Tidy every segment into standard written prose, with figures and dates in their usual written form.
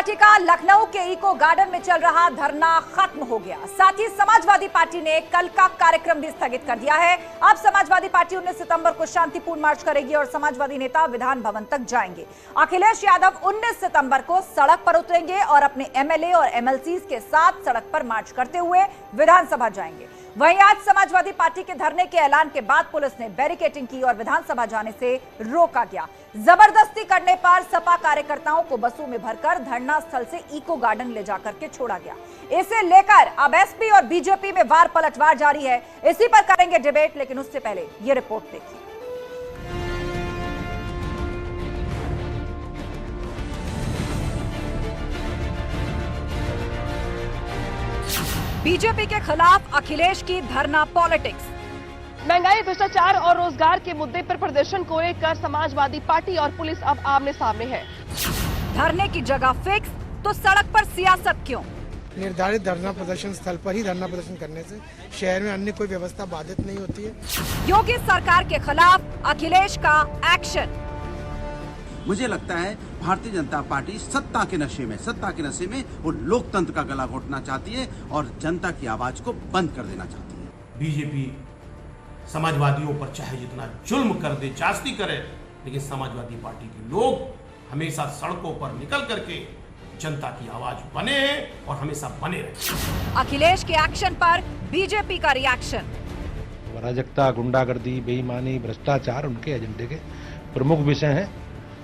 Party का लखनऊ के eco garden में चल रहा धरना खत्म हो गया। साथ ही समाजवादी पार्टी ने कल का कार्यक्रम भी स्थगित कर दिया है। अब समाजवादी पार्टी 19 सितंबर को शांतिपूर्ण मार्च करेगी और समाजवादी नेता विधान भवन तक जाएंगे। अखिलेश यादव 19 सितंबर को सड़क पर उतरेंगे और अपने एमएलए और एमएलसीज के साथ सड़क पर मार्च करते हुए विधानसभा जाएंगे। वहीं आज समाजवादी पार्टी के धरने के ऐलान के बाद पुलिस ने बैरिकेडिंग की और विधानसभा जाने से रोका गया। जबरदस्ती करने पर सपा कार्यकर्ताओं को बसों में भरकर धरना स्थल से इको गार्डन ले जाकर के छोड़ा गया। इसे लेकर अब एसपी और बीजेपी में वार पलटवार जारी है। इसी पर करेंगे डिबेट, लेकिन उससे पहले ये रिपोर्ट देखिए। बीजेपी के खिलाफ अखिलेश की धरना पॉलिटिक्स। महंगाई, भ्रष्टाचार और रोजगार के मुद्दे पर प्रदर्शन को लेकर समाजवादी पार्टी और पुलिस अब आमने सामने है। धरने की जगह फिक्स तो सड़क पर सियासत क्यों? निर्धारित धरना प्रदर्शन स्थल पर ही धरना प्रदर्शन करने से शहर में अन्य कोई व्यवस्था बाधित नहीं होती है। योगी सरकार के खिलाफ अखिलेश का एक्शन। मुझे लगता है भारतीय जनता पार्टी सत्ता के नशे में वो लोकतंत्र का गला घोटना चाहती है और जनता की आवाज को बंद कर देना चाहती है। बीजेपी समाजवादियों पर चाहे जितना जुल्म कर दे, जास्ती करे, लेकिन समाजवादी पार्टी के लोग हमेशा सड़कों पर निकल करके जनता की आवाज बने हैं और हमेशा बने रहे। अखिलेश के एक्शन पर बीजेपी का रिएक्शन। अराजकता, गुंडागर्दी, बेईमानी, भ्रष्टाचार उनके एजेंडे के प्रमुख विषय हैं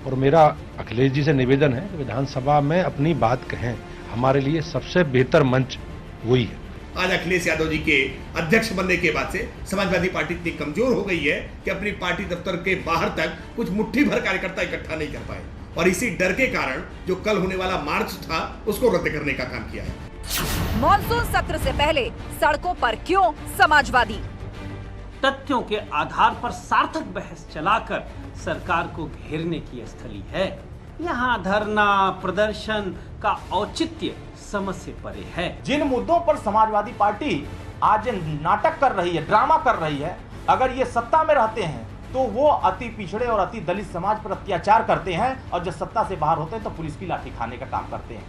और मेरा अखिलेश जी से निवेदन है कि विधानसभा में अपनी बात कहें। हमारे लिए सबसे बेहतर मंच वही है। आज अखिलेश यादव जी के अध्यक्ष बनने के बाद से समाजवादी पार्टी इतनी कमजोर हो गई है कि अपनी पार्टी दफ्तर के बाहर तक कुछ मुट्ठी भर कार्यकर्ता इकट्ठा नहीं कर पाए और इसी डर के कारण जो कल होने वाला मार्च था उसको रद्द करने का काम किया है। मॉनसून सत्र से पहले सड़कों पर क्यों समाजवादी? तथ्यों के आधार पर सार्थक बहस चलाकर सरकार को घेरने की स्थली है। यहाँ धरना प्रदर्शन का औचित्य समझ से परे है। जिन मुद्दों पर समाजवादी पार्टी आज नाटक कर रही है, ड्रामा कर रही है, अगर ये सत्ता में रहते हैं तो वो अति पिछड़े और अति दलित समाज पर अत्याचार करते हैं और जब सत्ता से बाहर होते हैं तो पुलिस की लाठी खाने का काम करते हैं।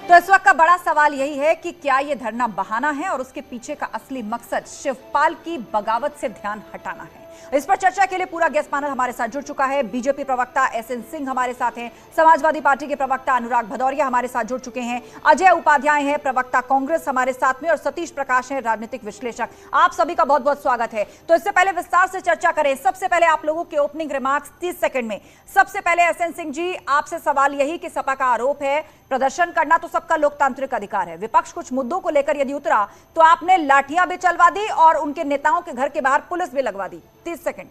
तो इस वक्त का बड़ा सवाल यही है कि क्या यह धरना बहाना है और उसके पीछे का असली मकसद शिवपाल की बगावत से ध्यान हटाना है। इस पर चर्चा के लिए पूरा गेस्ट पैनल हमारे साथ जुड़ चुका है। बीजेपी प्रवक्ता एसएन सिंह हमारे साथ हैं, समाजवादी पार्टी के प्रवक्ता अनुराग भदौरिया हमारे साथ जुड़ चुके हैं, अजय उपाध्याय हैं प्रवक्ता कांग्रेस हमारे साथ में, और सतीश प्रकाश हैं राजनीतिक विश्लेषक। आप सभी का बहुत बहुत स्वागत है। तो इससे पहले विस्तार से चर्चा करें, सबसे पहले आप लोगों के ओपनिंग रिमार्क्स 30 सेकंड में। सबसे पहले एसएन सिंह जी, आपसे सवाल यही कि सपा का आरोप है प्रदर्शन करना तो सबका लोकतांत्रिक अधिकार है, विपक्ष कुछ मुद्दों को लेकर यदि उतरा तो आपने लाठियां भी चलवा दी और उनके नेताओं के घर के बाहर पुलिस भी लगवा दी। 30 सेकंड।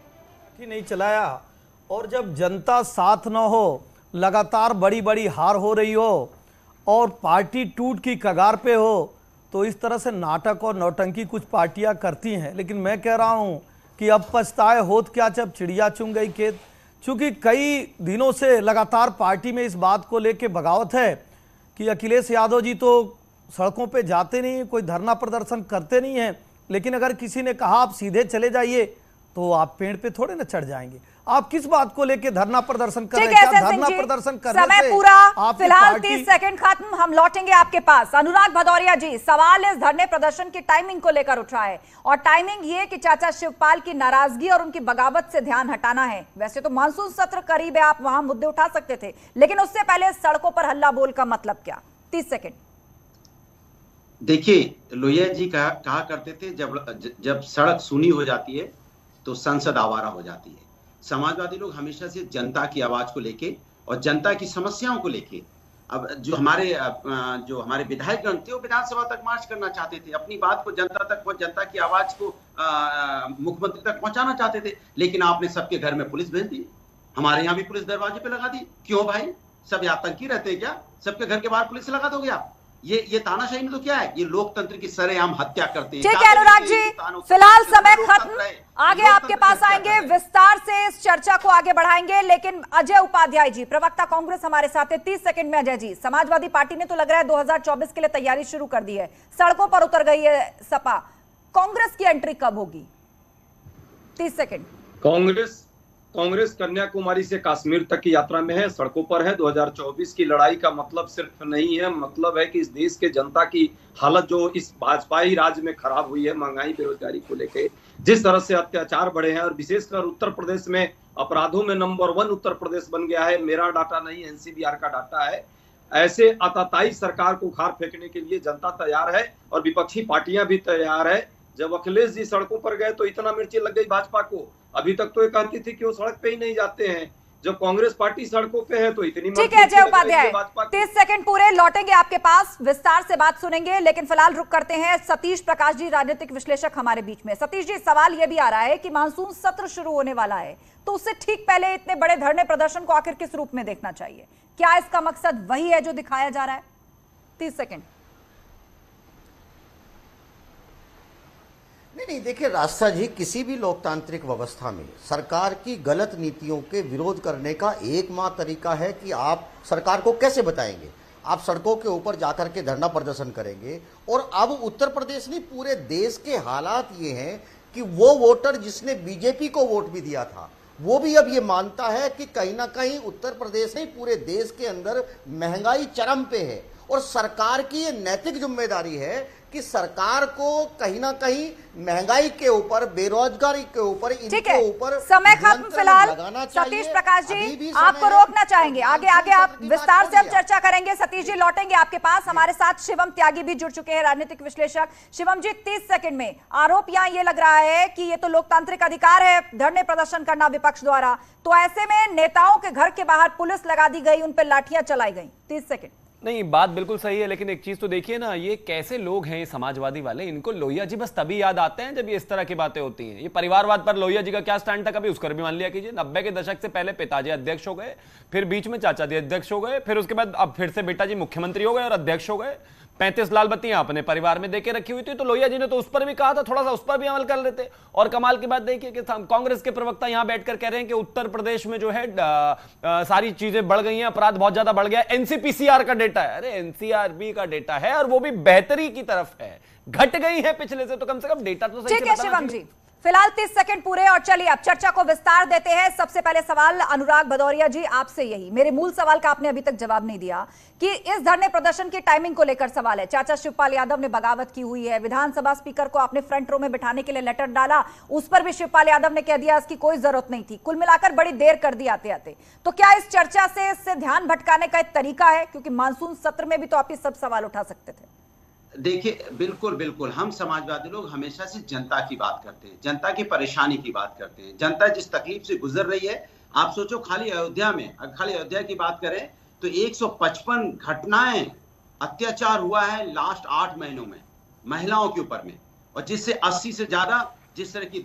नहीं चलाया, और जब जनता साथ न हो, लगातार बड़ी बड़ी हार हो रही हो और पार्टी टूट की कगार पे हो, तो इस तरह से नाटक और नौटंकी कुछ पार्टियां करती हैं। लेकिन मैं कह रहा हूं कि अब पछताए होत क्या जब चिड़िया चुन गई खेत। चूंकि कई दिनों से लगातार पार्टी में इस बात को लेके बगावत है कि अखिलेश यादव जी तो सड़कों पे जाते नहीं, कोई धरना प्रदर्शन करते नहीं हैं, लेकिन अगर किसी ने कहा आप सीधे चले जाइए तो आप पेड़ पे थोड़े ना चढ़ जाएंगे। आप किस बात को लेके धरना प्रदर्शन कर रहे हैं? धरना प्रदर्शन करने समय से पूरा, फिलहाल 30 सेकंड खत्म, हम लौटेंगे आपके पास। अनुराग भदौरिया जी, सवाल इस धरने प्रदर्शन की टाइमिंग को लेकर उठ रहा है और टाइमिंग ये कि चाचा शिवपाल की नाराजगी और उनकी बगावत से ध्यान हटाना है। वैसे तो मानसून सत्र करीब है, आप वहां मुद्दे उठा सकते थे, लेकिन उससे पहले सड़कों पर हल्ला बोल का मतलब क्या? 30 सेकंड। देखिए, लोहिया जी कहा करते थे जब सड़क सूनी हो जाती है तो संसद आवारा हो जाती है। समाजवादी लोग हमेशा से जनता की आवाज को लेके और जनता की समस्याओं को लेके, अब जो हमारे विधायकगण थे वो विधानसभा तक मार्च करना चाहते थे, अपनी बात को जनता की आवाज को मुख्यमंत्री तक पहुंचाना चाहते थे, लेकिन आपने सबके घर में पुलिस भेज दी। हमारे यहाँ भी पुलिस दरवाजे पे लगा दी। क्यों भाई, सब आतंकी रहते हैं क्या? सबके घर के बाहर पुलिस लगा दोगे आप? ये तानाशाही में तो क्या है? ये लोकतंत्र की सरेआम हत्या करते हैं। ठीक है अनुराग जी, फिलहाल समय खत्म, आगे आपके पास आएंगे, विस्तार से इस चर्चा को आगे बढ़ाएंगे। लेकिन अजय उपाध्याय जी, प्रवक्ता कांग्रेस हमारे साथ है। 30 सेकंड में अजय जी, समाजवादी पार्टी ने तो लग रहा है 2024 के लिए तैयारी शुरू कर दी है, सड़कों पर उतर गई है सपा, कांग्रेस की एंट्री कब होगी? 30 सेकंड। कांग्रेस कन्याकुमारी से कश्मीर तक की यात्रा में है, सड़कों पर है। 2024 की लड़ाई का मतलब सिर्फ नहीं है, मतलब है कि इस देश के जनता की हालत जो इस भाजपाई राज में खराब हुई है, महंगाई बेरोजगारी को लेकर जिस तरह से अत्याचार बढ़े हैं, और विशेषकर उत्तर प्रदेश में अपराधों में नंबर 1 उत्तर प्रदेश बन गया है। मेरा डाटा नहीं, एनसीबीआर का डाटा है। ऐसे आताताई सरकार को उखाड़ फेंकने के लिए जनता तैयार है और विपक्षी पार्टियां भी तैयार है। जब अखिलेश जी सड़कों पर गए तो इतना मिर्ची लग गई भाजपा को। अभी तक तो ये कहती थी कि वो सड़क पे ही नहीं जाते हैं, जब कांग्रेस पार्टी सड़कों पे है तो इतनी। ठीक है अजय उपाध्याय, 30 सेकंड पूरे, लौटेंगे आपके पास, विस्तार से बात सुनेंगे, लेकिन फिलहाल रुक करते हैं सतीश प्रकाश जी, राजनीतिक विश्लेषक हमारे बीच में। सतीश जी, सवाल यह भी आ रहा है कि मानसून सत्र शुरू होने वाला है, तो उससे ठीक पहले इतने बड़े धरने प्रदर्शन को आखिर किस रूप में देखना चाहिए? क्या इसका मकसद वही है जो दिखाया जा रहा है? 30 सेकंड। नहीं, देखिए रास्ता जी, किसी भी लोकतांत्रिक व्यवस्था में सरकार की गलत नीतियों के विरोध करने का एकमात्र तरीका है कि आप सरकार को कैसे बताएंगे। आप सड़कों के ऊपर जाकर के धरना प्रदर्शन करेंगे। और अब उत्तर प्रदेश नहीं, पूरे देश के हालात ये हैं कि वो वोटर जिसने बीजेपी को वोट भी दिया था, वो भी अब ये मानता है कि कहीं ना कहीं उत्तर प्रदेश नहीं, पूरे देश के अंदर महंगाई चरम पे है। और सरकार की ये नैतिक जिम्मेदारी है कि सरकार को कहीं ना कहीं महंगाई के ऊपर, बेरोजगारी के ऊपर, इनके ऊपर समय खत्म फिलहाल। सतीश प्रकाश जी, आपको रोकना चाहेंगे, आगे आप विस्तार से हम चर्चा करेंगे। सतीश जी, लौटेंगे आपके पास। हमारे साथ शिवम त्यागी भी जुड़ चुके हैं, राजनीतिक विश्लेषक। शिवम जी, 30 सेकंड में, आरोप यहाँ ये लग रहा है कि ये तो लोकतांत्रिक अधिकार है धरने प्रदर्शन करना विपक्ष द्वारा, तो ऐसे में नेताओं के घर के बाहर पुलिस लगा दी गई, उन पर लाठियां चलाई गई। 30 सेकंड। नहीं, बात बिल्कुल सही है, लेकिन एक चीज तो देखिए ना, ये कैसे लोग हैं ये समाजवादी वाले, इनको लोहिया जी बस तभी याद आते हैं जब ये इस तरह की बातें होती हैं। ये परिवारवाद पर लोहिया जी का क्या स्टैंड था, कभी उसका भी मान लिया कीजिए। 90 के दशक से पहले पिताजी अध्यक्ष हो गए, फिर बीच में चाचा जी अध्यक्ष हो गए, फिर उसके बाद अब फिर से बेटा जी मुख्यमंत्री हो गए और अध्यक्ष हो गए। 35 लाल बत्तियां अपने परिवार में देके रखी हुई थी, तो लोहिया जी ने तो उस पर भी कहा था थोड़ा सा उस पर भी अमल कर लेते। और कमाल की बात देखिए कि कांग्रेस के प्रवक्ता यहां बैठकर कह रहे हैं कि उत्तर प्रदेश में जो है सारी चीजें बढ़ गई हैं, अपराध बहुत ज्यादा बढ़ गया है। एनसीपीसीआर का डेटा है, अरे एनसीआरबी का डेटा है और वो भी बेहतरी की तरफ है, घट गई है पिछले से, तो कम से कम डेटा तो सही। ठीक है शिवम जी, फिलहाल 30 सेकंड पूरे, और चलिए अब चर्चा को विस्तार देते हैं। सबसे पहले सवाल अनुराग भदौरिया जी आपसे, यही मेरे मूल सवाल का आपने अभी तक जवाब नहीं दिया कि इस धरने प्रदर्शन की टाइमिंग को लेकर सवाल है। चाचा शिवपाल यादव ने बगावत की हुई है, विधानसभा स्पीकर को आपने फ्रंट रो में बिठाने के लिए लेटर डाला, उस पर भी शिवपाल यादव ने कह दिया इसकी कोई जरूरत नहीं थी। कुल मिलाकर बड़ी देर कर दी आते आते। तो क्या इस चर्चा से इससे ध्यान भटकाने का एक तरीका है, क्योंकि मानसून सत्र में भी तो आप ये सब सवाल उठा सकते थे? देखिए, बिल्कुल हम समाजवादी लोग हमेशा से जनता की बात करते हैं, जनता की परेशानी की बात करते हैं। जनता जिस तकलीफ से गुजर रही है, आप सोचो खाली अयोध्या की बात करें तो 155 घटनाएं अत्याचार हुआ है लास्ट 8 महीनों में महिलाओं के ऊपर में, और जिससे 80 से ज्यादा जिस तरह की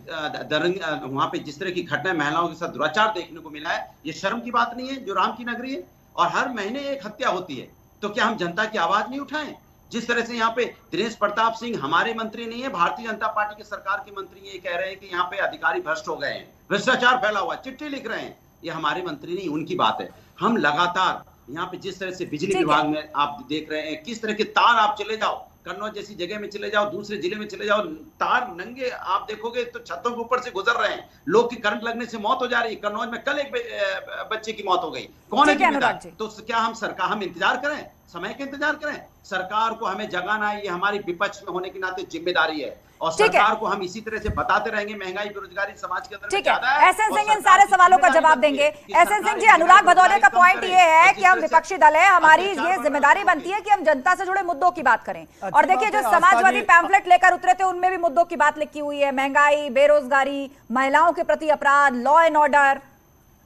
वहां पे जिस तरह की घटनाएं महिलाओं के साथ दुराचार देखने को मिला है, ये शर्म की बात नहीं है जो राम की नगरी है। और हर महीने एक हत्या होती है, तो क्या हम जनता की आवाज नहीं उठाएं? जिस तरह से यहाँ पे दिनेश प्रताप सिंह हमारे मंत्री नहीं है, भारतीय जनता पार्टी के सरकार के मंत्री ये कह रहे हैं कि यहाँ पे अधिकारी भ्रष्ट हो गए हैं, भ्रष्टाचार फैला हुआ, चिट्ठी लिख रहे हैं, ये हमारे मंत्री नहीं, उनकी बात है। हम लगातार यहाँ पे जिस तरह से बिजली विभाग में आप देख रहे हैं, किस तरह के तार, आप चले जाओ कन्नौज जैसी जगह में चले जाओ, दूसरे जिले में चले जाओ, तार नंगे आप देखोगे तो छतों के ऊपर से गुजर रहे हैं, लोग की करंट लगने से मौत हो जा रही है। कन्नौज में कल एक बच्चे की मौत हो गई, कौन है जिम्मेदार? तो क्या हम इंतजार करें, समय का इंतजार करें? सरकार को हमें जगाना है, ये हमारी विपक्ष में होने के नाते जिम्मेदारी है, और सरकार को हम इसी तरह से बताते रहेंगे महंगाई बेरोजगारी समाज के अंदर ज्यादा है। एसएन सिंह इन सारे सवालों का जवाब देंगे। एसएन सिंह जी, अनुराग भदौरिया का पॉइंट ये है कि हम विपक्षी दल है, हमारी ये जिम्मेदारी बनती है कि हम जनता से जुड़े मुद्दों की बात करें। और देखिए जो समाजवादी पैम्फलेट लेकर उतरे थे उनमें भी मुद्दों की बात लिखी हुई है, महंगाई, बेरोजगारी, महिलाओं के प्रति अपराध, लॉ एंड ऑर्डर।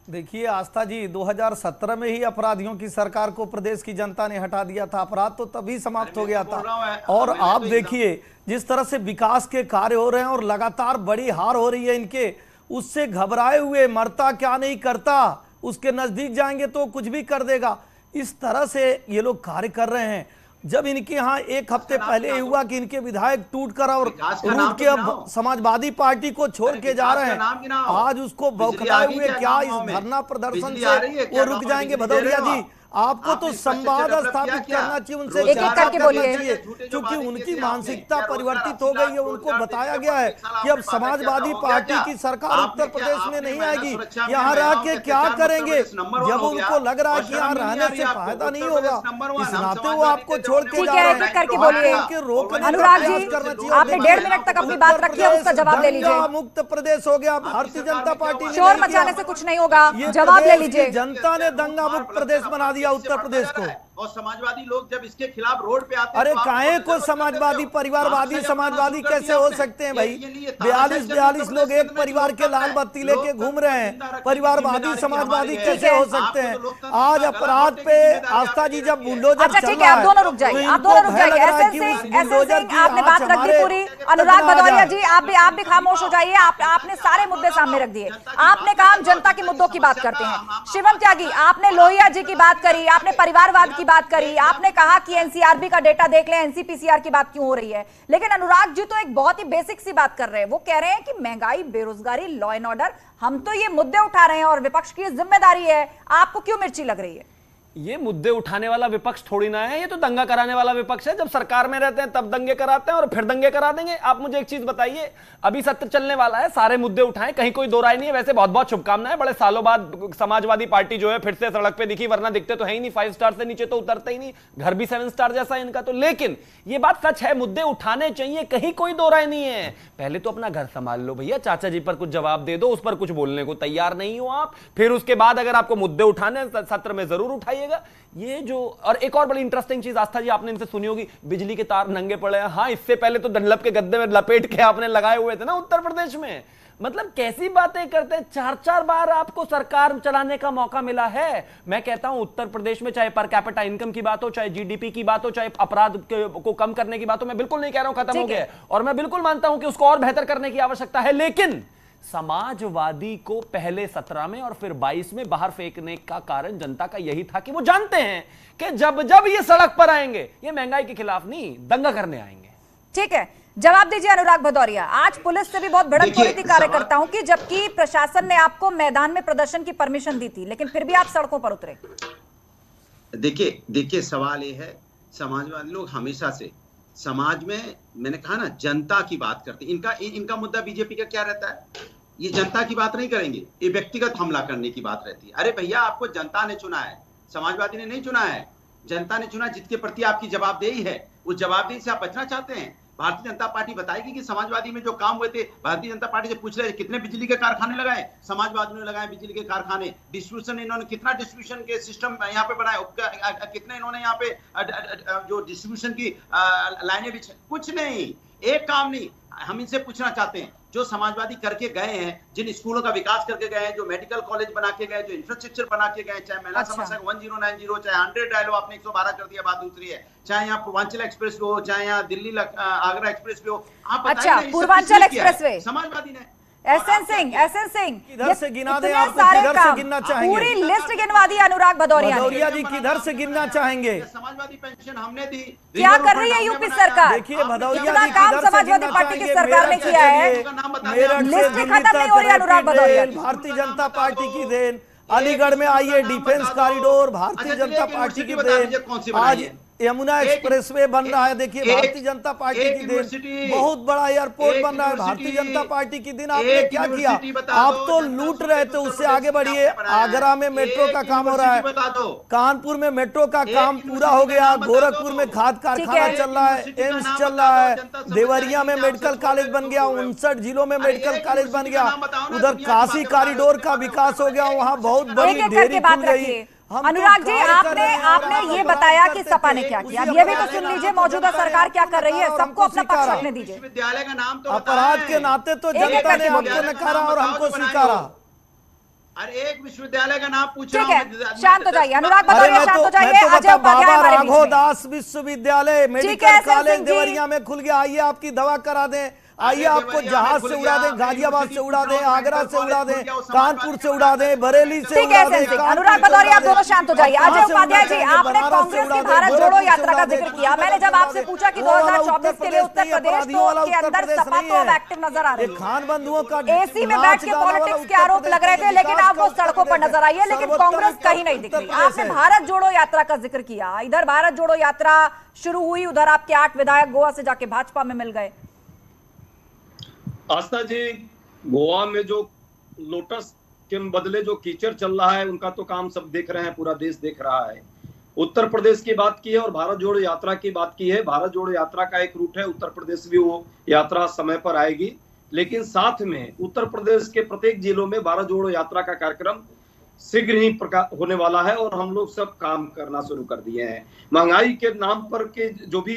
देखिए आस्था जी, 2017 में ही अपराधियों की सरकार को प्रदेश की जनता ने हटा दिया था, अपराध तो तभी समाप्त हो गया था। और आप देखिए जिस तरह से विकास के कार्य हो रहे हैं और लगातार बड़ी हार हो रही है इनके, उससे घबराए हुए मरता क्या नहीं करता, उसके नजदीक जाएंगे तो कुछ भी कर देगा, इस तरह से ये लोग कार्य कर रहे हैं। जब इनके यहाँ एक हफ्ते पहले ही हुआ कि इनके विधायक टूटकर और रूट के अब समाजवादी पार्टी को छोड़ के जा रहे हैं, आज उसको बौखलाए हुए क्या इस धरना प्रदर्शन से वो रुक जाएंगे? भदौरिया जी, आपको तो संवाद स्थापित करना चाहिए उनसे, एक एक करके बोलिए, क्योंकि उनकी मानसिकता परिवर्तित हो गई है। उनको बताया गया है कि अब समाजवादी पार्टी की सरकार उत्तर प्रदेश में नहीं आएगी, यहाँ रह के क्या करेंगे। जब उनको लग रहा है कि यहाँ रहने से फायदा नहीं होगा, इस नाते वो आपको छोड़ के जा रहे हैं। करके बोलिए अनुराग जी, आपने 1.5 मिनट तक अपनी बात रखी है, उसका जवाब ले लीजिए। मुक्त प्रदेश हो गया भारतीय जनता पार्टी। शोर मचाने से कुछ नहीं होगा, जवाब ले लीजिए। जनता ने दंगा मुक्त प्रदेश बना दिया उत्तर प्रदेश को। और समाजवादी लोग जब इसके खिलाफ रोड पे आते हैं, अरे काहे को समाजवादी परिवारवादी समाजवादी कैसे हो सकते हैं भाई? 42 लोग एक परिवार के लाल बत्ती लेके घूम रहे हैं, परिवारवादी समाजवादी कैसे हो सकते हैं? आज अपराध पे आस्था जी जब बुलडोजर अच्छा ठीक है, आप दोनों रुक जाइए, आप दोनों रुक जाइए। आपने बात रख दी पूरी। अनुराग भदौरिया जी, आप भी खामोश हो जाइए। आपने सारे मुद्दे सामने रख दिए। आपने कहा हम जनता के मुद्दों की बात करते हैं। शिवम त्यागी, आपने लोहिया जी की बात करी, आपने परिवारवाद की बात करी, आपने कहा कि एनसीआरबी का डेटा देख लें, एनसीपीसीआर की बात क्यों हो रही है। लेकिन अनुराग जी तो एक बहुत ही बेसिक सी बात कर रहे हैं। वो कह रहे हैं कि महंगाई, बेरोजगारी, लॉ एंड ऑर्डर, हम तो ये मुद्दे उठा रहे हैं और विपक्ष की जिम्मेदारी है। आपको क्यों मिर्ची लग रही है? ये मुद्दे उठाने वाला विपक्ष थोड़ी ना है, ये तो दंगा कराने वाला विपक्ष है। जब सरकार में रहते हैं तब दंगे कराते हैं और फिर दंगे करा देंगे। आप मुझे एक चीज बताइए, अभी सत्र चलने वाला है, सारे मुद्दे उठाएं, कहीं कोई दो राय नहीं है। वैसे बहुत बहुत शुभकामनाएं, बड़े सालों बाद समाजवादी पार्टी जो है फिर से सड़क पे दिखी, वरना दिखते तो है ही नहीं, 5 स्टार से नीचे तो उतरते ही नहीं, घर भी 7 स्टार जैसा है इनका तो। लेकिन ये बात सच है, मुद्दे उठाने चाहिए, कहीं कोई दो राय नहीं है। पहले तो अपना घर संभाल लो भैया, चाचा जी पर कुछ जवाब दे दो, उस पर कुछ बोलने को तैयार नहीं हो आप। फिर उसके बाद अगर आपको मुद्दे उठाने सत्र में जरूर उठाइएगा। ये जो, और एक और बड़ी इंटरेस्टिंग चीज आस्था जी आपने इनसे सुनी होगी, बिजली के तार नंगे पड़े हैं। हाँ, इससे पहले तो डनलप के गद्दे में लपेट के आपने लगाए हुए थे ना उत्तर प्रदेश में। मतलब कैसी बातें करते हैं। 4-4 बार आपको सरकार चलाने का मौका मिला है। मैं कहता हूं उत्तर प्रदेश में चाहे पर कैपिटा इनकम की बात हो, चाहे जीडीपी की बात हो, चाहे अपराध को कम करने की बात हो, मैं बिल्कुल नहीं कह रहा हूं खत्म हो गया, और मैं बिल्कुल मानता हूं कि उसको और बेहतर करने की आवश्यकता है। लेकिन समाजवादी को पहले 17 में और फिर 22 में बाहर फेंकने का कारण जनता का यही था कि वो जानते हैं कि जब जब ये सड़क पर आएंगे, ये महंगाई के खिलाफ नहीं, दंगा करने आएंगे। ठीक है, जवाब दीजिए अनुराग भदौरिया। आज पुलिस से भी बहुत भिड़ंत हो रही थी कार्यकर्ताओं की, जबकि प्रशासन ने आपको मैदान में प्रदर्शन की परमिशन दी थी, लेकिन फिर भी आप सड़कों पर उतरे। देखिए सवाल ये है, समाजवादी लोग हमेशा से समाज में, मैंने कहा ना, जनता की बात करते। इनका मुद्दा बीजेपी का क्या रहता है? ये जनता की बात नहीं करेंगे, ये व्यक्तिगत हमला करने की बात रहती है। अरे भैया, आपको जनता ने चुना है, समाजवादी ने नहीं चुना है। जनता ने चुना, जिसके प्रति आपकी जवाबदेही है, उस जवाबदेही से आप बचना चाहते हैं। भारतीय जनता पार्टी बताएगी कि समाजवादी में जो काम हुए थे, भारतीय जनता पार्टी से पूछ रहे कितने बिजली के कारखाने लगाए, समाजवादियों ने लगाए बिजली के कारखाने। डिस्ट्रीब्यूशन इन्होंने कितना डिस्ट्रीब्यूशन के सिस्टम यहाँ पे बनाए, कितने इन्होंने यहाँ पे जो डिस्ट्रीब्यूशन की लाइनें बिछाई, कुछ नहीं, एक काम नहीं। हम इनसे पूछना चाहते हैं, जो समाजवादी करके गए हैं, जिन स्कूलों का विकास करके गए हैं, जो मेडिकल कॉलेज बना के गए, जो इंफ्रास्ट्रक्चर बना के गए, चाहे महिला समस्या 1090, चाहे 100 डायलो आपने 112 कर दिया, बात दूसरी है। चाहे यहाँ पूर्वांचल एक्सप्रेस हो, चाहे यहाँ दिल्ली आगरा एक्सप्रेस हो, आप अच्छा, पूर्वांचल एक्सप्रेस वे समाजवादी ने एसएन सिंह किधर से गिना दे, आप सारे किधर से गिनना चाहेंगे? पूरी लिस्ट गिनवा दी अनुराग भदौरिया जी, किधर से गिनना चाहेंगे? समाजवादी पेंशन हमने दी। क्या कर रही है यूपी सरकार? देखिए भदौरिया जी, काम समाजवादी पार्टी की सरकार ने किया है, लिस्ट खत्म नहीं हो रही। अनुराग भदौरिया, भारतीय जनता पार्टी की देन। अलीगढ़ में आइए, defence corridor Bharatiya Janata party की देन। आज यमुना एक्सप्रेसवे बन रहा है, देखिए भारतीय जनता पार्टी की दिन। बहुत बड़ा एयरपोर्ट बन रहा है, भारतीय जनता पार्टी की दिन। आपने क्या किया? आप तो लूट रहे थे, उससे आगे बढ़िए। आगरा में मेट्रो का काम हो रहा है, कानपुर में मेट्रो का काम पूरा हो गया, गोरखपुर में खाद कारखाना चल रहा है, एम्स चल रहा है, देवरिया में मेडिकल कॉलेज बन गया, 59 जिलों में मेडिकल कॉलेज बन गया, उधर काशी कॉरिडोर का विकास हो गया, वहाँ बहुत बड़ी डेयरी खुल गई। अनुराग जी, आपने ये बताया कि सपा ने क्या किया, अब ये भी तो सुन लीजिए मौजूदा सरकार क्या कर रही है। सबको अपना पक्ष रखने दीजिए। विश्वविद्यालय का नाम तो अपराध के नाते तो जनता ने हमको नकारा और हमको स्वीकारा। अरे एक विश्वविद्यालय का नाम पूछ रहा हूं। ठीक है, शांत हो जाइए अनुराग भदौरिया, शांत हो जाइए। अजय बाबा राघव दास विश्वविद्यालय, मेडिकल कॉलेज देवरिया में खुल गया, आइए आपकी दवा करा दें। आइए आपको जहाज से उड़ा दें, गाजियाबाद से उड़ा दें, आगरा से उड़ा दें, कानपुर से उड़ा दें, बरेली से ठीक है अनुराग भदौरिया, आप दोनों शांत हो जाइए। अजय उपाध्याय जी, आपने कांग्रेस की भारत जोड़ो यात्रा का जिक्र किया। मैंने जब आपसे पूछा कि 2024 के लिए उत्तर प्रदेश के अंदर सपा तो अब एक्टिव नजर आ रही है, खान बंधुओं का एसी में बैठ के पॉलिटिक्स के आरोप लग रहे थे, लेकिन आप वो सड़कों पर नजर आई है, लेकिन कांग्रेस कहीं नहीं दिख रही। आपने भारत जोड़ो यात्रा का जिक्र किया, इधर भारत जोड़ो यात्रा शुरू हुई, उधर आपके 8 विधायक गोवा से जाके भाजपा में मिल गए। आस्था जी, गोवा में जो लोटस के बदले जो कीचड़ चल रहा है उनका तो काम सब देख रहे हैं, पूरा देश देख रहा है। उत्तर प्रदेश की बात की है और भारत जोड़ो यात्रा की बात की है। भारत जोड़ो यात्रा का एक रूट है, उत्तर प्रदेश भी वो यात्रा समय पर आएगी, लेकिन साथ में उत्तर प्रदेश के प्रत्येक जिलों में भारत जोड़ो यात्रा का कार्यक्रम शीघ्र ही होने वाला है और हम लोग सब काम करना शुरू कर दिए हैं। महंगाई के नाम पर के जो भी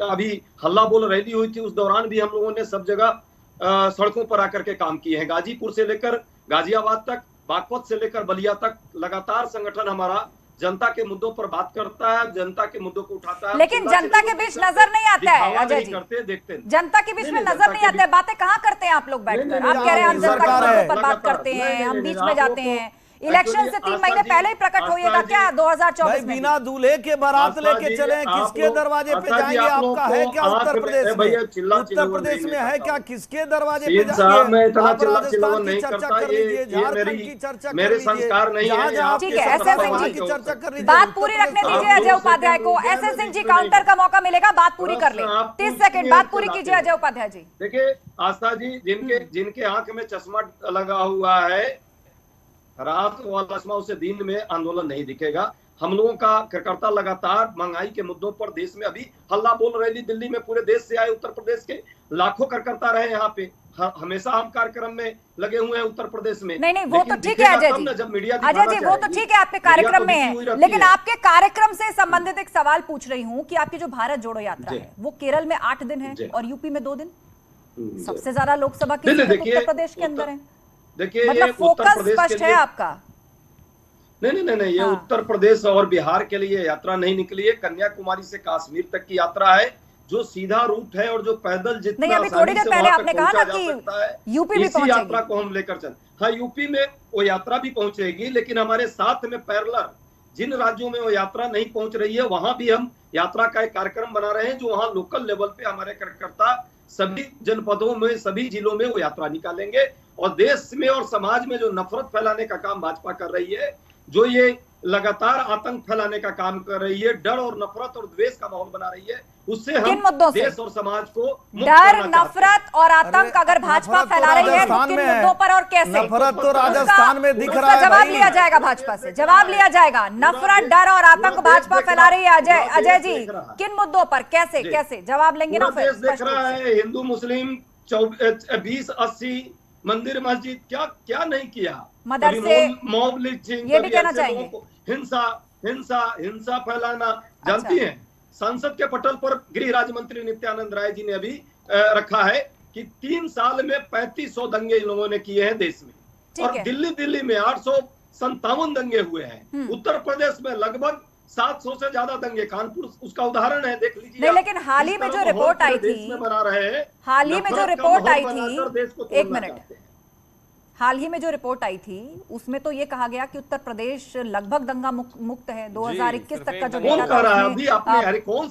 अभी हल्ला बोल रैली हुई थी, उस दौरान भी हम लोगों ने सब जगह सड़कों पर आकर के काम किए हैं। गाजीपुर से लेकर गाजियाबाद तक, बागपत से लेकर बलिया तक लगातार संगठन हमारा जनता के मुद्दों पर बात करता है, जनता के मुद्दों को उठाता है, लेकिन जनता के बीच नजर नहीं आता है। अजय जी, करते देखते जनता के बीच में नजर नहीं आता है। बातें कहाँ करते हैं आप लोग बैठकर? आप कह रहे हैं हम जनता के मुद्दों पर बात करते हैं, हम बीच में जाते हैं। इलेक्शन से 3 महीने पहले ही प्रकट होइएगा क्या 2024 में? बिना दूल्हे के बारात लेके चले, किसके दरवाजे पे जाएंगे? आपका है क्या उत्तर प्रदेश में? उत्तर प्रदेश में है क्या? किसके दरवाजे पे जाएंगे? मैं इतना चिल्ला राजस्थान नहीं की चर्चा करता, कर लीजिए, झारखंड की चर्चा कर लीजिए, संस्कार नहीं है। ठीक है, एसएस सिंह जी की चर्चा कर लीजिए। बात पूरी रखने दीजिए अजय उपाध्याय को। एसएस सिंह जी, काउंटर का मौका मिलेगा, बात पूरी कर ले। 30 सेकंड बात पूरी कीजिए अजय उपाध्याय जी। देखिए आस्था जी, जिनके आंख में चश्मा लगा हुआ है, रात वाला चश्मा, उसे दिन में आंदोलन नहीं दिखेगा। हम लोगों का कार्यकर्ता लगातार महंगाई के मुद्दों पर देश में अभी हल्ला बोल रही, दिल्ली में पूरे देश से आए, उत्तर प्रदेश के लाखों कार्यकर्ता रहे यहाँ पे, हमेशा हम कार्यक्रम में लगे हुए हैं उत्तर प्रदेश में। नहीं वो तो ठीक है अजय जी, जब मीडिया अजय जी वो तो ठीक है, आपके कार्यक्रम में है, लेकिन आपके कार्यक्रम से संबंधित एक सवाल पूछ रही हूँ कि आपकी जो भारत जोड़ो यात्रा है वो केरल में 8 दिन है और यूपी में 2 दिन, सबसे ज्यादा लोकसभा की उत्तर प्रदेश के अंदर है। देखिए मतलब फोकस स्पष्ट है आपका? नहीं, ये उत्तर प्रदेश और बिहार के लिए यात्रा नहीं निकली है, कन्याकुमारी से कश्मीर तक की यात्रा है, जो सीधा रूट है और जो पैदल जितना नहीं, अभी थोड़ी देर पहले आपने कहा ना कि यूपी भी पहुंचेगी। यात्रा को हम लेकर चल, हाँ यूपी में वो यात्रा भी पहुंचेगी, लेकिन हमारे साथ में पैरेलल जिन राज्यों में वो यात्रा नहीं पहुंच रही है वहां भी हम यात्रा का एक कार्यक्रम बना रहे हैं, जो वहां लोकल लेवल पे हमारे कार्यकर्ता सभी जनपदों में, सभी जिलों में वो यात्रा निकालेंगे। और देश में और समाज में जो नफरत फैलाने का काम भाजपा कर रही है, जो ये लगातार आतंक फैलाने का काम कर रही है, डर और नफरत और द्वेष का माहौल बना रही है, उससे हम देश और समाज को डर, नफरत और आतंक अगर भाजपा फैला रही है तो किन मुद्दों पर और कैसे? नफरत तो राजस्थान में दिख रहा है, जवाब लिया जाएगा भाजपा से, जवाब लिया जाएगा। नफरत, डर और आतंक भाजपा फैला रही है अजय जी, किन मुद्दों पर, कैसे जवाब लेंगे ना? फिर देख रहा है हिंदू मुस्लिम 20-80 मंदिर मस्जिद क्या नहीं किया, मदरसे, मॉब लिंचिंग, ये भी कहना चाहिए, हिंसा फैलाना। जानती हैं, संसद के पटल पर गृह राज्य मंत्री नित्यानंद राय जी ने अभी रखा है कि 3 साल में 3500 दंगे इन लोगों ने किए हैं देश में, और दिल्ली में 857 दंगे हुए हैं, उत्तर प्रदेश में लगभग 700 से ज्यादा दंगे, कानपुर उसका उदाहरण है, देख लीजिए। नहीं, लेकिन हाल ही में जो रिपोर्ट आई थी, हाल ही में जो रिपोर्ट आई थी, एक मिनट, हाल ही में जो रिपोर्ट आई थी उसमें तो ये कहा गया कि उत्तर प्रदेश लगभग दंगा मुक्त है। 2021 तक का जो डेटा था,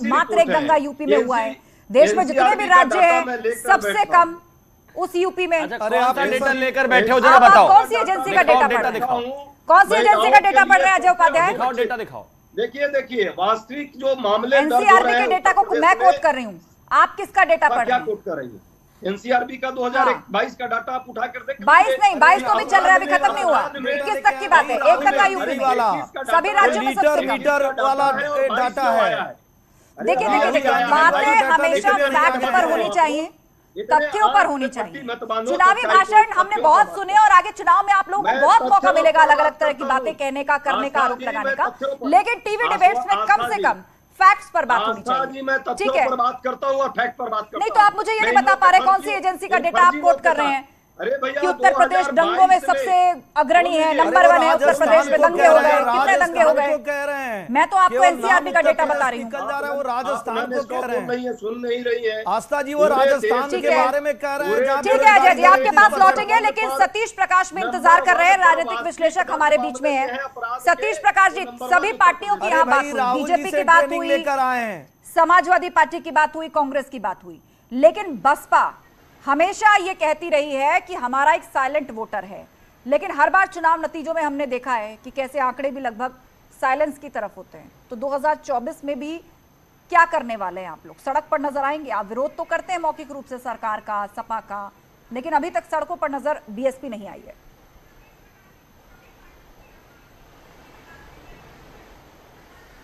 मात्र एक दंगा यूपी में हुआ है। देश में जितने भी राज्य हैं सबसे कम उस यूपी में। अरे आप डेटा लेकर बैठे हो, जरा बताओ कौन सी एजेंसी का डेटा पढ़ रहे हैं? कौन सी एजेंसी का डेटा पढ़ रहे हैं अजय उपाध्याय? दिखाओ डेटा, दिखाओ। देखिए वास्तविक जो मामले एनसीआरबी के डेटा को मैं कोट कर रही हूँ, आप किसका डेटा पढ़ रहे हैं? क्या कोट कर रही है? एनसीआरबी का 2022 का डाटा आप उठा कर देखिए। 22 नहीं, 22 तो भी चल रहा है, अभी खत्म नहीं हुआ। 21 तक की बात है, 1 तक का यूपी वाला, सभी राज्यों में सबसे कम वाला डाटा है। देखिए बातें हमेशा फैक्ट पर होनी चाहिए, तथ्यों पर होनी चाहिए। चुनावी भाषण हमने बहुत सुने और आगे चुनाव में आप लोगों को बहुत मौका मिलेगा अलग अलग तरह की बातें कहने का, करने का, आरोप लगाने का, लेकिन टीवी डिबेट्स में कम से कम फैक्ट्स पर बात होनी चाहिए। ठीक है, बात करता हूँ, फैक्ट पर बात करता हूँ। नहीं तो आप मुझे ये नहीं बता पा रहे कौन सी एजेंसी का डेटा आप कोट कर रहे हैं? अरे भैया कि उत्तर प्रदेश दंगों में सबसे अग्रणी है, नंबर 1 है उत्तर प्रदेश में। दंगे हो गए, कितने दंगे हो गए कह रहे हैं? मैं तो आपको एनसीआरबी का डेटा बता रही हूँ। वो राजस्थान को कह रहे हैं, सुन नहीं रही है आस्था जी, वो राजस्थान के बारे में कह रहे हैं। ठीक है अजय जी, आपके पास लौटेंगे, लेकिन सतीश प्रकाश में इंतजार कर रहे हैं, राजनीतिक विश्लेषक हमारे बीच में है। सतीश प्रकाश जी, सभी पार्टियों की यहाँ बात हुई, बीजेपी की बात हुई, समाजवादी पार्टी की बात हुई, कांग्रेस की बात हुई, लेकिन बसपा हमेशा ये कहती रही है कि हमारा एक साइलेंट वोटर है। लेकिन हर बार चुनाव नतीजों में हमने देखा है कि कैसे आंकड़े भी लगभग साइलेंस की तरफ होते हैं। तो 2024 में भी क्या करने वाले हैं आप लोग? सड़क पर नजर आएंगे? आप विरोध तो करते हैं मौखिक रूप से सरकार का, सपा का, लेकिन अभी तक सड़कों पर नजर बीएसपी नहीं आई है।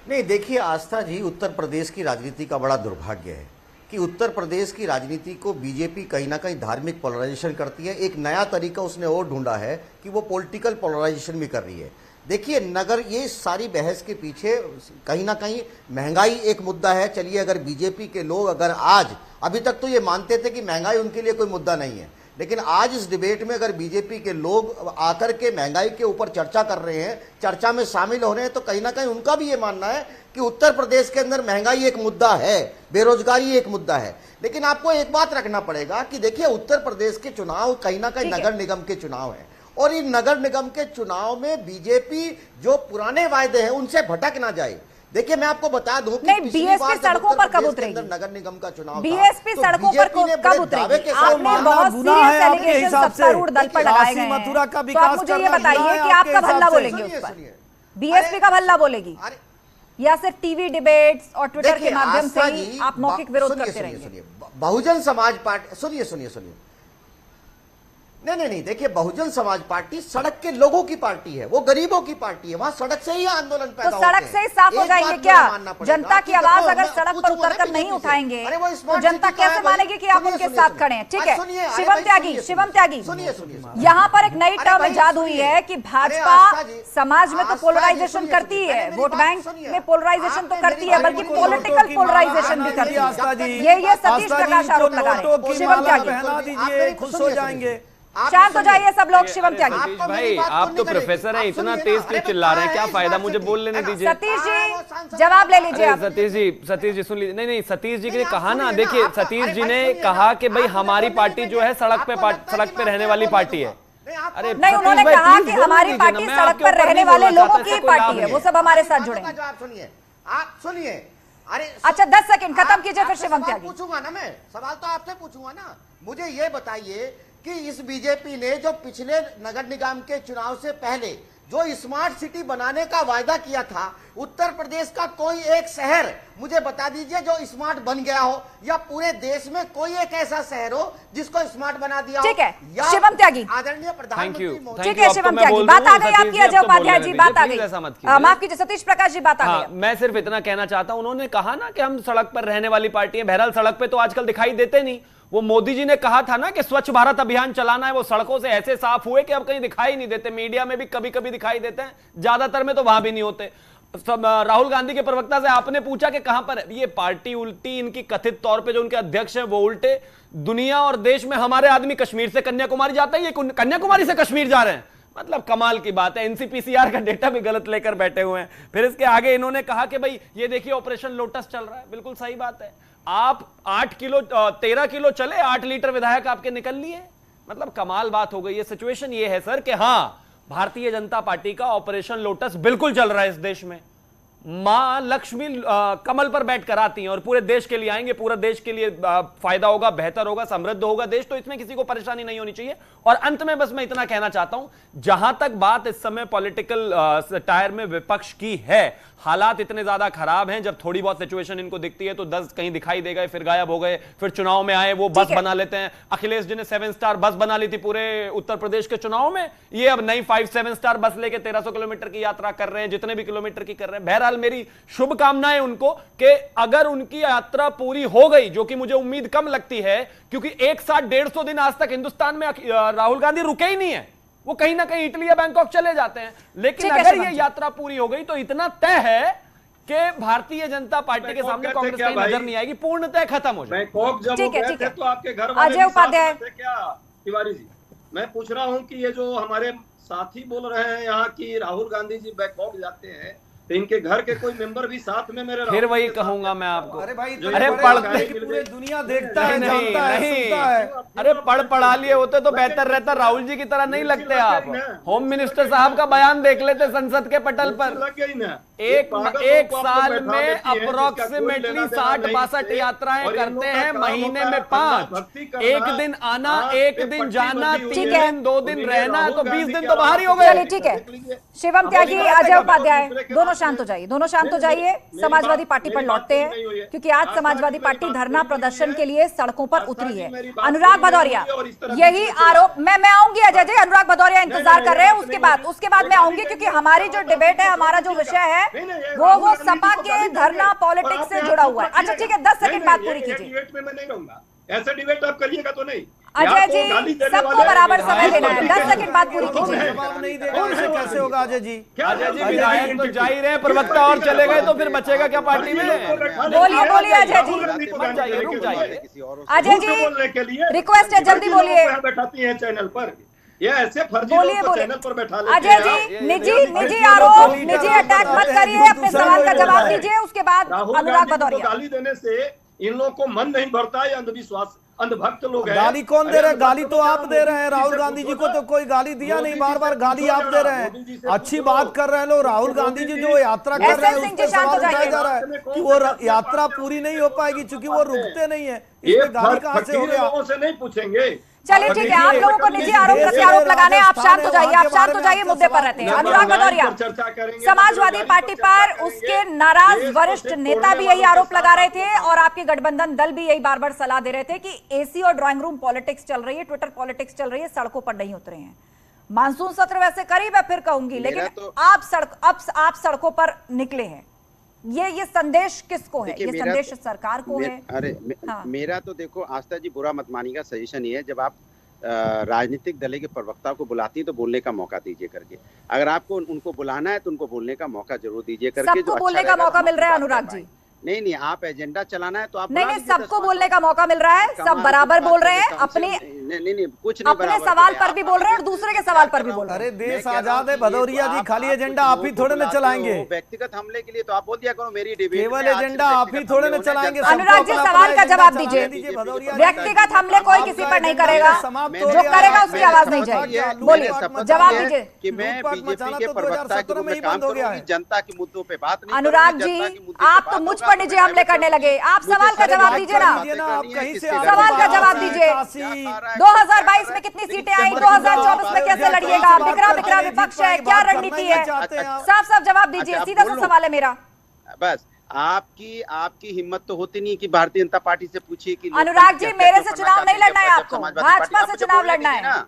नहीं, देखिए आस्था जी, उत्तर प्रदेश की राजनीति का बड़ा दुर्भाग्य है कि उत्तर प्रदेश की राजनीति को बीजेपी कहीं ना कहीं धार्मिक पोलराइजेशन करती है। एक नया तरीका उसने और ढूंढा है कि वो पॉलिटिकल पोलराइजेशन भी कर रही है। देखिए, नगर ये सारी बहस के पीछे कहीं ना कहीं महंगाई एक मुद्दा है। चलिए, अगर बीजेपी के लोग अगर आज, अभी तक तो ये मानते थे कि महंगाई उनके लिए कोई मुद्दा नहीं है, लेकिन आज इस डिबेट में अगर बीजेपी के लोग आकर के महंगाई के ऊपर चर्चा कर रहे हैं, चर्चा में शामिल हो रहे हैं, तो कहीं ना कहीं उनका भी ये मानना है कि उत्तर प्रदेश के अंदर महंगाई एक मुद्दा है, बेरोजगारी एक मुद्दा है। लेकिन आपको एक बात रखना पड़ेगा कि देखिए, उत्तर प्रदेश के चुनाव कहीं ना कहीं नगर निगम के चुनाव है, और इन नगर निगम के चुनाव में बीजेपी जो पुराने वायदे हैं उनसे भटक ना जाए। देखिए, मैं आपको बता दूं कि बीएसपी सड़कों पर कब उतरेगी? नगर निगम का चुनाव, बीएसपी सड़कों पर कब उतरेगी? आपने बहुत सीरियस एलिगेशन सत्तारूढ़ दल पर लगाए गए हैं, मथुरा का तो आप विकास मुझे ये बताइए कि आप कब हल्ला बोलेंगे उस पर? बीएसपी कब हल्ला बोलेगी, या सिर्फ टीवी डिबेट्स और ट्विटर के माध्यम से ही आप मौखिक विरोध करते रहेंगे? बहुजन समाज पार्टी, सुनिए, नहीं, देखिए, बहुजन समाज पार्टी सड़क के लोगों की पार्टी है, वो गरीबों की पार्टी है। वहां सड़क से ही आंदोलन पैदा तो सड़क से ही साफ हो जाएंगे क्या? जनता की आवाज अगर सड़क पर उतरकर नहीं उठाएंगे तो जनता कैसे मानेगी कि आप उनके साथ खड़े हैं? ठीक है, शिवम त्यागी, यहाँ पर एक नई टर्म इजाद हुई है कि भाजपा समाज में तो पोलराइजेशन करती है, वोट बैंक में पोलराइजेशन तो करती है, बल्कि पॉलिटिकल पोलराइजेशन भी करती है। ये सतीश प्रकाश आरोप लगा रहे हैं। शिवम त्यागी, खुश हो जाएंगे। शांत हो जाइए सब लोग। शिवम त्यागी भाई, आप तो प्रोफेसर हैं, इतना तेज क्यों चिल्ला रहे हैं? क्या फायदा, मुझे बोल लेने दीजिए। सतीश जी जवाब ले लीजिए आप। सतीश जी सुन लीजिए। नहीं, सतीश जी ने कहा ना, देखिए सतीश जी ने कहा कि भाई हमारी पार्टी जो है सड़क पे रहने वाली पार्टी है। अरे नहीं, उन्होंने कहा कि हमारी पार्टी सड़क पर रहने वाले लोगों की पार्टी है, वो सब हमारे साथ जुड़े। आप सुनिए, अरे अच्छा 10 सेकंड खत्म कीजिए, फिर शिवम त्यागी। पूछूंगा ना, मैं सवाल तो आपसे पूछूंगा ना। मुझे ये बताइए कि इस बीजेपी ने जो पिछले नगर निगम के चुनाव से पहले जो स्मार्ट सिटी बनाने का वायदा किया था, उत्तर प्रदेश का कोई एक शहर मुझे बता दीजिए जो स्मार्ट बन गया हो, या पूरे देश में कोई एक ऐसा शहर हो जिसको स्मार्ट बना दिया हो? ठीक है शिवम त्यागी, आदरणीय प्रधानमंत्री। ठीक है शिवम त्यागी, बात आ गई आपकी। अजय उपाध्याय जी बात आ गई, माफ कीजिए सतीश प्रकाश जी बात आ गई। मैं सिर्फ इतना कहना चाहता हूं, उन्होंने कहा ना कि हम सड़क पर रहने वाली पार्टी है। बहरहाल सड़क पे तो आजकल दिखाई देते नहीं। वो मोदी जी ने कहा था ना कि स्वच्छ भारत अभियान चलाना है, वो सड़कों से ऐसे साफ हुए कि अब कहीं दिखाई नहीं देते। मीडिया में भी कभी कभी दिखाई देते हैं, ज्यादातर में तो वहां भी नहीं होते। राहुल गांधी के प्रवक्ता से आपने पूछा कि कहां पर है ये पार्टी उल्टी, इनकी कथित तौर पे जो उनके अध्यक्ष हैं वो उल्टे। दुनिया और देश में हमारे आदमी कश्मीर से कन्याकुमारी जाते हैं, ये कन्याकुमारी से कश्मीर जा रहे हैं, मतलब कमाल की बात है। एनसीपीसीआर का डेटा भी गलत लेकर बैठे हुए हैं। फिर इसके आगे इन्होंने कहा कि भाई ये देखिए ऑपरेशन लोटस चल रहा है। बिल्कुल सही बात है। आप 13 किलो चले, 8 लीटर विधायक आपके निकल लिए, मतलब कमाल बात हो गई। ये सिचुएशन ये है सर कि हां, भारतीय जनता पार्टी का ऑपरेशन लोटस बिल्कुल चल रहा है इस देश में। मां लक्ष्मी कमल पर बैठ कर आती हैं और पूरे देश के लिए आएंगे, पूरा देश के लिए फायदा होगा, बेहतर होगा, समृद्ध होगा देश, तो इसमें किसी को परेशानी नहीं होनी चाहिए। और अंत में बस मैं इतना कहना चाहता हूं, जहां तक बात इस समय पॉलिटिकल टायर में विपक्ष की है, हालात इतने ज्यादा खराब हैं, जब थोड़ी बहुत सिचुएशन इनको दिखती है तो 10 कहीं दिखाई दे गए, फिर गायब हो गए, फिर चुनाव में आए वो बस बना लेते हैं। अखिलेश जी ने 7 स्टार बस बना ली थी पूरे उत्तर प्रदेश के चुनाव में, ये अब नई 5-7 स्टार बस लेके 1300 किलोमीटर की यात्रा कर रहे हैं, जितने भी किलोमीटर की कर रहे हैं। बहरहाल मेरी शुभकामनाएं उनको कि अगर उनकी यात्रा पूरी हो गई, जो कि मुझे उम्मीद कम लगती है, क्योंकि एक साथ 150 दिन आज तक हिंदुस्तान में राहुल गांधी रुके ही नहीं है, वो कहीं ना कहीं इटली या बैंकॉक चले जाते हैं। लेकिन अगर ये यात्रा पूरी हो गई तो इतना तय है कि भारतीय जनता पार्टी के सामने कांग्रेस कहीं नजर नहीं आएगी, पूर्णतः खत्म हो जाएगी। बैंकॉक जब गए थे तो आपके घर अजय उपाध्याय क्या तिवारी जी? मैं पूछ रहा हूँ कि ये जो हमारे साथी बोल रहे हैं यहाँ की राहुल गांधी जी बैकआउट जाते हैं, तो इनके घर के कोई मेंबर भी साथ में मेरे फिर वही कहूंगा मैं आपको। अरे भाई, अरे पढ़ते पूरे दुनिया देखता है, जानता है, सुनता है। अरे पढ़ा लिए होते तो बेहतर रहता। राहुल जी की तरह नहीं लगते आप। होम मिनिस्टर साहब का बयान देख लेते संसद के पटल पर। एक साल में अप्रोक्सीमेटली 60-62 यात्राएं करते हैं, महीने में 5। एक दिन आना, एक दिन जाना, 3 दिन 2 दिन रहना, तो 20 दिन तो बाहर ही हो गए। चलिए ठीक है, शिवम त्यागी, अजय उपाध्याय, दोनों शांत हो जाइए, दोनों शांत हो जाइए। समाजवादी पार्टी पर लौटते हैं, क्योंकि आज समाजवादी पार्टी धरना प्रदर्शन के लिए सड़कों पर उतरी है। अनुराग भदौरिया, यही आरोप मैं आऊंगी अजय जी, अनुराग भदौरिया इंतजार कर रहे हैं, उसके बाद मैं आऊंगी, क्योंकि हमारी जो डिबेट है, हमारा जो विषय है वो सपा के धरना पॉलिटिक्स से जुड़ा हुआ है। अच्छा ठीक है, 10 सेकंड बात पूरी कीजिए। डिबेट में मैं नहीं रहूंगा, ऐसा डिबेट आप करिएगा तो नहीं। अजय जी, सबको बराबर समय देना है, 10 सेकंड बात पूरी कीजिए। जवाब नहीं देगा ऐसे कैसे होगा अजय जी? अजय जी विधायक तो जा ही रहे, प्रवक्ता और चले गए तो फिर बचेगा क्या पार्टी में? बोलिए अजय जी, रुक जाइए। अजय जी रिक्वेस्ट है, जल्दी बोलिए। बैठाती है चैनल पर, ये ऐसे फर्जी बोलिए लोग तो चैनल पर बैठा लेते अजय जी, निजी आरोप, निजी अटैक मत करिए, अपने सवाल का जवाब दीजिए, उसके बाद अनुराग भदौरिया। गाली देने से इन लोगों को मन नहीं भरता है, अंधविश्वास, अंधभक्त लोग हैं। गाली कौन दे रहे हैं? गाली तो आप दे रहे हैं। राहुल गांधी जी को तो कोई गाली दिया नहीं, बार बार गाली आप दे रहे हैं। अच्छी बात कर रहे हैं लोग। राहुल गांधी जी जो यात्रा कर रहे हैं उस पर सवाल उठाया जा रहा है कि वो यात्रा पूरी नहीं हो पाएगी, क्योंकि वो रुकते नहीं है। इसमें गाली कहां से हो गया? लोगों से नहीं पूछेंगे। चलिए ठीक है, आप लोगों को निजी आरोप प्रत्यारोप लगाने, आप शांत हो जाइए, आप शांत हो जाइए, मुद्दे पर रहते हैं। अनुराग भदौरिया, समाजवादी पार्टी पर उसके नाराज वरिष्ठ नेता भी यही आरोप लगा रहे थे, और आपके गठबंधन दल भी यही बार बार सलाह दे रहे थे कि एसी और ड्राइंग रूम पॉलिटिक्स चल रही है, ट्विटर पॉलिटिक्स चल रही है, सड़कों पर नहीं उतरे हैं। मानसून सत्र वैसे करीब है, फिर कहूंगी, लेकिन आप सड़कों पर निकले हैं। ये संदेश किसको है? ये संदेश सरकार को है? अरे मेरा तो देखो आस्था जी, बुरा मत मानिएगा, सजेशन ये है, जब आप राजनीतिक दल के प्रवक्ता को बुलाती है तो बोलने का मौका दीजिए करके। अगर आपको उनको बुलाना है तो उनको बोलने का मौका जरूर दीजिए करके। सबको बोलने का मौका मिल रहा है अनुराग जी? नहीं, आप एजेंडा चलाना है तो आप नहीं, सबको बोलने का मौका मिल रहा है, सब बराबर बोल रहे हैं, अपने नहीं कुछ नहीं, अपने सवाल पर भी बोल रहे हैं और दूसरे के सवाल पर भी बोल रहे हैं। अरे देश आजाद है भदौरिया जी, खाली एजेंडा आप ही थोड़े न चलाएंगे। व्यक्तिगत हमले के लिए तो आप बोल दिया करो मेरी डिबेट, केवल एजेंडा आप ही थोड़े न चलाएंगे। अनुराग जी सवाल का जवाब दीजिए। व्यक्तिगत हमले कोई किसी पर नहीं करेगा, जो करेगा उसकी आवाज नहीं जाएगी। बोलिए, जवाब दीजिए। कि मैं बीजेपी के प्रवक्ता के रूप में काम करूंगी, जनता के मुद्दों पे बात नहीं। अनुराग जी, आप तो मुझ पर निजी हमले करने लगे, आप सवाल का जवाब दीजिए ना, सवाल का जवाब दीजिए। 2022 में कितनी सीटें आई, 2024 में कैसे लड़िएगा? बिखरा विपक्ष है, क्या रणनीति है? साफ जवाब दीजिए, सीधा सा सवाल है मेरा। बस आपकी हिम्मत तो होती नहीं कि भारतीय जनता पार्टी से पूछिए कि अनुराग जी, मेरे से चुनाव नहीं लड़ना है आपको, भाजपा से चुनाव लड़ना है।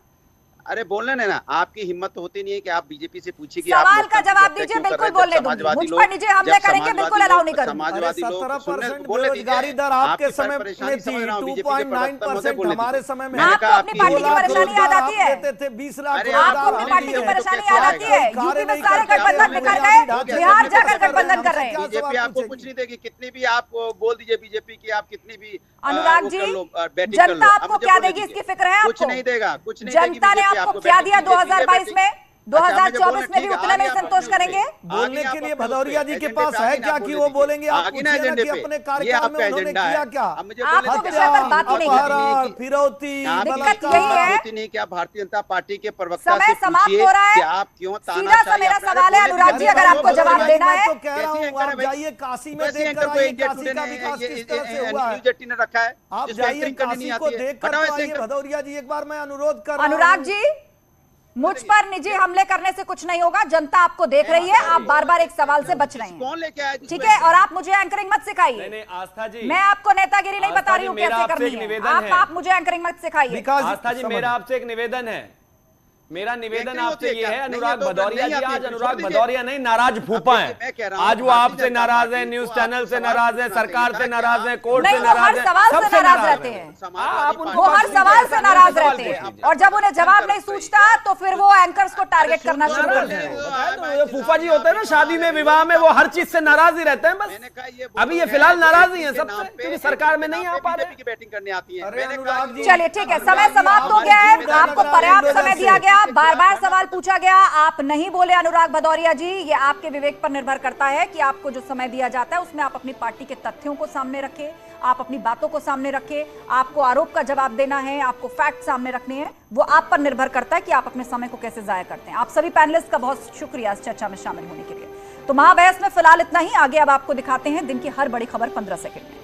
अरे बोलने ने ना, आपकी हिम्मत तो होती नहीं है कि आप बीजेपी से पूछिए कि सवाल का जवाब दीजिए। बिल्कुल बोलने दूंगी, मुझ पर निजी हमले करेंगे बिल्कुल अलाउ नहीं करूंगी। 17% बेरोजगारी दर आपके समय में थी, 2.9% हमारे समय में। आपको अपनी पार्टी की परेशानी याद आती है? 20 लाख आपको अपनी पार्टी की परेशानी याद आती है? यूपी में सारे गठबंधन बिखर गए, बिहार जाकर गठबंधन कर रहे हैं। बीजेपी आपको कुछ नहीं देगी, कितनी भी आप बोल दीजिए बीजेपी की, आप कितनी भी। अनुराग जी, जनता आपको क्या देगी इसकी फिक्र है आपको? कुछ नहीं देगा, कुछ नहीं। जनता ने आपको क्या दिया 2022 में? 2024 में भी उतना में संतोष करेंगे? बोलने के लिए भदौरिया जी के पास है क्या कि वो बोलेंगे? आप पूछिए ना कि अपने कार्यकाल में उन्होंने किया क्या? आप तो विषय पर बात ही नहीं करते। फिरौती, दिक्कत यही है कि आप भारतीय जनता पार्टी के प्रवक्ता समय समाप्त हो रहा है। आप क्यों सीधा सा मेरा सवाल है अनुराग जी, अगर आपको जवाब देना है तो कह रहा हूँ आप जाइए काशी में देख कर आइए, काशी का विकास किस तरह से हुआ है ने रखा है। आप जाइए काशी को देख कर आइए। भदौरिया जी, एक बार मैं अनुरोध कर रहा हूं। अनुराग जी, मुझ पर निजी हमले करने से कुछ नहीं होगा, जनता आपको देख रही है, आप बार बार एक सवाल से बच रहे हैं। कौन लेके आया? ठीक है, और आप मुझे एंकरिंग मत सिखाइए। आस्था जी, मैं आपको नेतागिरी नहीं बता रही हूँ कैसे करनी है। आप मुझे एंकरिंग मत सिखाइए। आस्था जी, मेरा आपसे एक निवेदन है, मेरा निवेदन नहीं होती आपसे है ये क्या? है, नहीं, अनुराग ये तो भदौरिया नहीं जी, आती आज है। अनुराग छोड़ दीजिए। भदौरिया नहीं, नाराज फूफा मैं है। कह रहा हूं, आज वो भारतीय आपसे जनता नाराज है, पार्टी न्यूज को चैनल आप से सवाल नाराज है, पूछना सरकार चाहिए से था नाराज कि है, कोर्ट नहीं, से वो नाराज हर है, सवाल से सबसे नाराज नाराज रहते है। हैं। आप उनको वो हर बात सवाल नहीं से कर नाराज सकते, रहते सवाल हैं पूछ और जब उन्हें जवाब नहीं सूझता तो फिर वो एंकर्स को टारगेट करना शुरू कर देते हैं। बताया तो, फूफा जी होते हैं ना शादी में, विवाह में, वो हर चीज से नाराज ही रहते हैं बस। अभी ये फिलहाल नाराज ही है सबसे, क्योंकि सरकार में नहीं आ पा रहे। की बैटिंग करने आती है। चलिए ठीक है, समय समाप्त हो गया है, आपको पर्याप्त समय दिया गया, बार बार सवाल पूछा गया, आप नहीं बोले अनुराग भदौरिया जी। ये आपके विवेक पर निर्भर करता है कि आपको जो समय दिया जाता है उसमें आप अपनी पार्टी के तथ्यों को सामने रखें, आप अपनी बातों को सामने रखें, आपको आरोप का जवाब देना है, आपको फैक्ट सामने रखने हैं, वो आप पर निर्भर करता है कि आप अपने समय को कैसे जाया करते हैं। आप सभी पैनलिस्ट का बहुत शुक्रिया इस चर्चा में शामिल होने के लिए। तो महाबहस में फिलहाल इतना ही, आगे अब आपको दिखाते हैं दिन की हर बड़ी खबर 15 सेकंड में।